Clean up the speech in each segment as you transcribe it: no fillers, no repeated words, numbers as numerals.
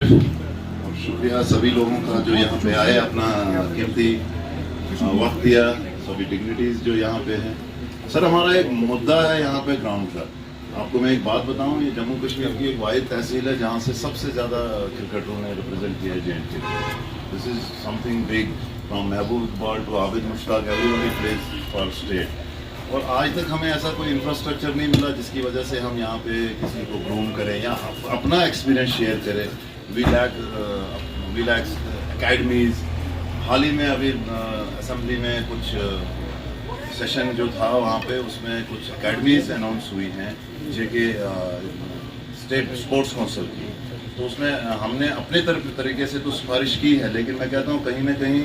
और शुक्रिया सभी लोगों का जो यहाँ पे आए, अपना कीमती वक्त दिया, सभी डिग्निटीज जो यहाँ पे हैं। सर, हमारा एक मुद्दा है यहाँ पे ग्राउंड का। आपको मैं एक बात बताऊं, ये जम्मू कश्मीर की एक वाहिद तहसील है जहाँ से सबसे ज़्यादा क्रिकेटरों ने रिप्रेजेंट किया है J&K। This is something big, from Mehboob Iqbal to Abid Mushtaq, everybody pledge for state. और आज तक हमें ऐसा कोई इंफ्रास्ट्रक्चर नहीं मिला जिसकी वजह से हम यहाँ पे किसी को ग्रूम करें या अपना एक्सपीरियंस शेयर करें। We lack academies. हाल ही में अभी असेंबली में कुछ सेशन जो था वहाँ पे, उसमें कुछ अकेडमीज अनाउंस हुई हैं जेके स्टेट स्पोर्ट्स काउंसिल की। तो उसमें हमने अपने तरीके से तो सिफारिश की है, लेकिन मैं कहता हूँ कहीं ना कहीं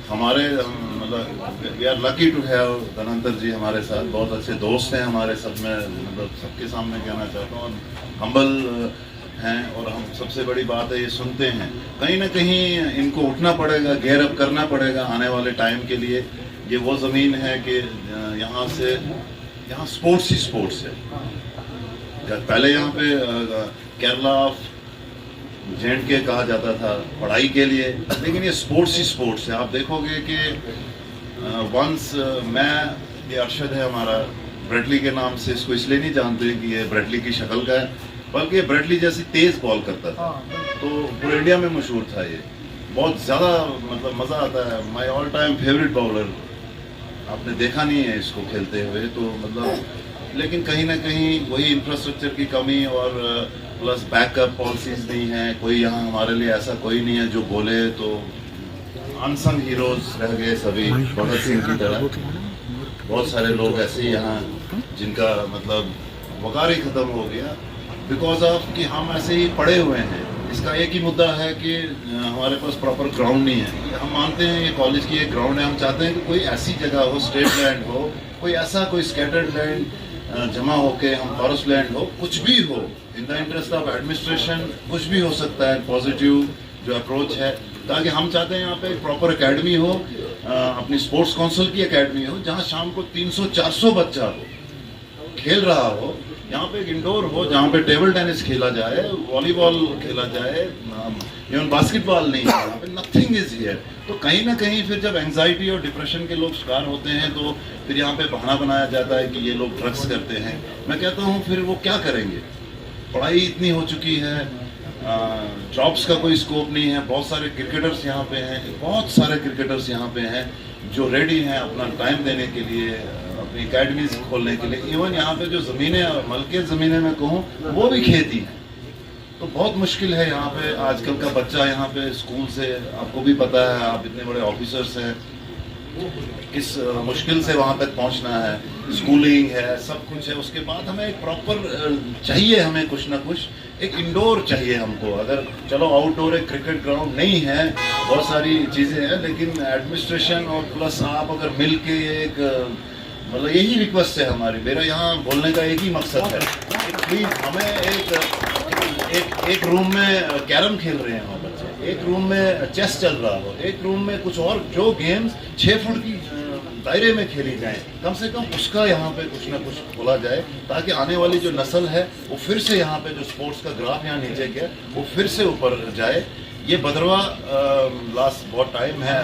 हमारे मतलब we are lucky to have Dhanantar ji हमारे साथ, बहुत अच्छे दोस्त हैं हमारे। सब में मतलब सबके सामने कहना चाहता हूँ, हम्बल हैं। और हम सबसे बड़ी बात है, ये सुनते हैं। कहीं ना कहीं इनको उठना पड़ेगा, गेयर अप करना पड़ेगा आने वाले टाइम के लिए। ये वो ज़मीन है कि यहाँ स्पोर्ट्स ही स्पोर्ट्स है। पहले यहाँ पे केरला ऑफ J&K कहा जाता था पढ़ाई के लिए, लेकिन ये स्पोर्ट्स ही स्पोर्ट्स है। आप देखोगे कि वंस ये अरशद है हमारा, ब्रेडली के नाम से इसको इसलिए नहीं जानते कि ये ब्रेडली की शक्ल का है, बल्कि ये ब्रेडली जैसी तेज़ बॉल करता था। तो पूरे इंडिया में मशहूर था ये, बहुत ज़्यादा मतलब मज़ा आता है। My all time favourite bowler. आपने देखा नहीं है इसको खेलते हुए, तो मतलब लेकिन कहीं ना कहीं वही इंफ्रास्ट्रक्चर की कमी और प्लस बैकअप पॉलिसीज नहीं है। कोई यहाँ हमारे लिए ऐसा कोई नहीं है जो बोले, तो अनसंग हीरोज रह गए सभी, भगत सिंह की तरह। बहुत सारे लोग ऐसे ही यहाँ जिनका मतलब वकार ही ख़त्म हो गया बिकॉज ऑफ कि हम ऐसे ही पड़े हुए हैं। इसका एक ही मुद्दा है कि हमारे पास प्रॉपर ग्राउंड नहीं है। हम मानते हैं ये कॉलेज की एक ग्राउंड है, हम चाहते हैं कि कोई ऐसी जगह हो, स्टेट लैंड हो, कोई ऐसा कोई स्कैटर्ड लैंड जमा होके हम फॉरेस्ट लैंड हो, कुछ भी हो, in the interest of administration कुछ भी हो सकता है। पॉजिटिव जो अप्रोच है, ताकि हम चाहते हैं यहाँ पे एक प्रॉपर एकेडमी हो, अपनी स्पोर्ट्स काउंसिल की एकेडमी हो, जहाँ शाम को 300-400 बच्चा हो खेल रहा हो। यहाँ पे एक इंडोर हो जहाँ पे टेबल टेनिस खेला जाए, वॉलीबॉल खेला जाए, इवन बास्केटबॉल नहीं है यहाँ पे, नथिंग इज हियर। तो कहीं ना कहीं फिर जब एंजाइटी और डिप्रेशन के लोग शिकार होते हैं, तो फिर यहाँ पे बहाना बनाया जाता है कि ये लोग ड्रग्स करते हैं। मैं कहता हूँ फिर वो क्या करेंगे? पढ़ाई इतनी हो चुकी है, जॉब्स का कोई स्कोप नहीं है। बहुत सारे क्रिकेटर्स यहाँ पे हैं, बहुत सारे क्रिकेटर्स यहाँ पे हैं जो रेडी हैं अपना टाइम देने के लिए, अपनी अकेडमीज खोलने के लिए। इवन यहाँ पे जो ज़मीनें, मलके ज़मीनें मैं कहूँ, वो भी खेती हैं। तो बहुत मुश्किल है यहाँ पे। आजकल का बच्चा यहाँ पे स्कूल से, आपको भी पता है, आप इतने बड़े ऑफिसर्स हैं, किस मुश्किल से वहाँ तक पहुँचना है। स्कूलिंग है, सब कुछ है। उसके बाद हमें एक प्रॉपर चाहिए, हमें कुछ ना कुछ एक इंडोर चाहिए हमको। अगर चलो आउटडोर एक क्रिकेट ग्राउंड नहीं है, बहुत सारी चीज़ें हैं, लेकिन एडमिनिस्ट्रेशन और प्लस आप अगर मिल के एक मतलब यही रिक्वेस्ट है हमारी, मेरा यहाँ बोलने का एक ही मकसद है कि प्लीज़ हमें एक रूम में कैरम खेल रहे हैं बच्चे, एक रूम में चेस चल रहा हो, एक रूम में कुछ और जो गेम्स 6 फुट की दायरे में खेली जाए, कम से कम उसका यहाँ पे कुछ ना कुछ खोला जाए, ताकि आने वाली जो नस्ल है वो फिर से यहाँ पे जो स्पोर्ट्स का ग्राफ यहाँ नीचे गया वो फिर से ऊपर जाए। ये बदरवा लास्ट बहुत टाइम है,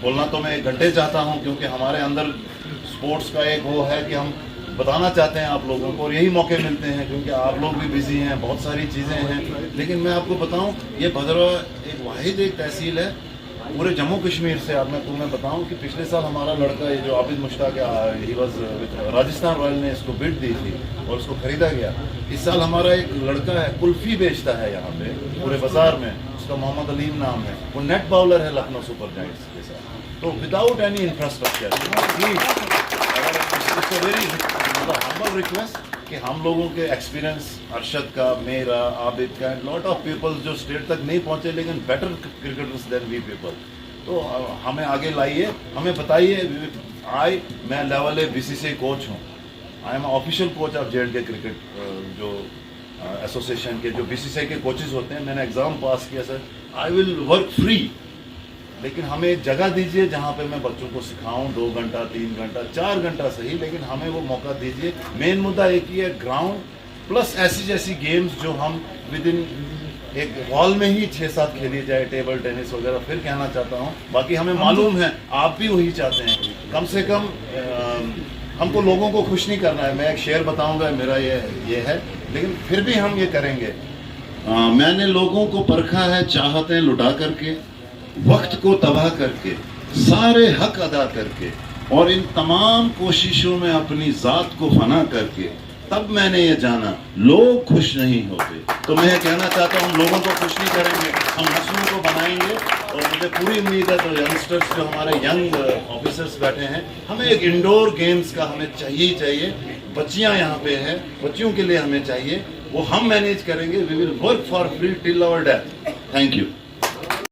बोलना तो मैं 1 घंटे चाहता हूँ, क्योंकि हमारे अंदर स्पोर्ट्स का एक वो है कि हम बताना चाहते हैं आप लोगों को, और यही मौके मिलते हैं क्योंकि आप लोग भी बिजी हैं, बहुत सारी चीज़ें हैं। लेकिन मैं आपको बताऊं, ये भद्रवा एक वाहिद एक तहसील है पूरे जम्मू कश्मीर से। अब मैं तुम्हें बताऊं कि पिछले साल हमारा लड़का, ये जो आबिद मुश्ताक है, ही वाज राजस्थान रॉयल ने इसको बिड दी थी और उसको खरीदा गया। इस साल हमारा एक लड़का है, कुल्फी बेचता है यहाँ पे पूरे बाजार में, उसका मोहम्मद अलीम नाम है, वो नेट बाउलर है लखनऊ सुपर जायंट्स के साथ। तो without any infrastructure, very humble request कि हम लोगों के एक्सपीरियंस, अरशद का, मेरा, आबिद का, एंड लॉट ऑफ पीपल्स जो स्टेट तक नहीं पहुंचे लेकिन better cricketers than we people, तो हमें आगे लाइए, हमें बताइए। मैं लेवल ए BCCI कोच हूँ, I am official coach of J&K cricket जो एसोसिएशन के जो BCCI के कोचेज होते हैं। मैंने एग्ज़ाम पास किया sir, I will work free, लेकिन हमें एक जगह दीजिए जहाँ पे मैं बच्चों को सिखाऊं, 2 घंटा 3 घंटा 4 घंटा सही, लेकिन हमें वो मौका दीजिए। मेन मुद्दा एक ही है, ग्राउंड प्लस ऐसी जैसी गेम्स जो हम विद इन एक हॉल में ही 6-7 खेली जाए टेबल टेनिस वगैरह, फिर कहना चाहता हूँ। बाकी हमें मालूम है आप भी वही चाहते हैं, कम से कम हमको लोगों को खुश नहीं करना है। मैं एक शेर बताऊंगा, मेरा ये है, लेकिन फिर भी हम ये करेंगे। मैंने लोगों को परखा है चाहतें लुटा करके, वक्त को तबाह करके, सारे हक अदा करके, और इन तमाम कोशिशों में अपनी जात को फना करके, तब मैंने ये जाना लोग खुश नहीं होते। तो मैं कहना चाहता हूँ हम लोगों को खुश नहीं करेंगे, हम नस्लों को बनाएंगे। और मुझे पूरी उम्मीद है तो यंगस्टर्स जो हमारे यंग ऑफिसर्स बैठे हैं, हमें एक इंडोर गेम्स का हमें चाहिए ही चाहिए। बच्चियाँ यहाँ पे हैं, बच्चियों के लिए हमें चाहिए, वो हम मैनेज करेंगे। We will work for free till our death. Thank you.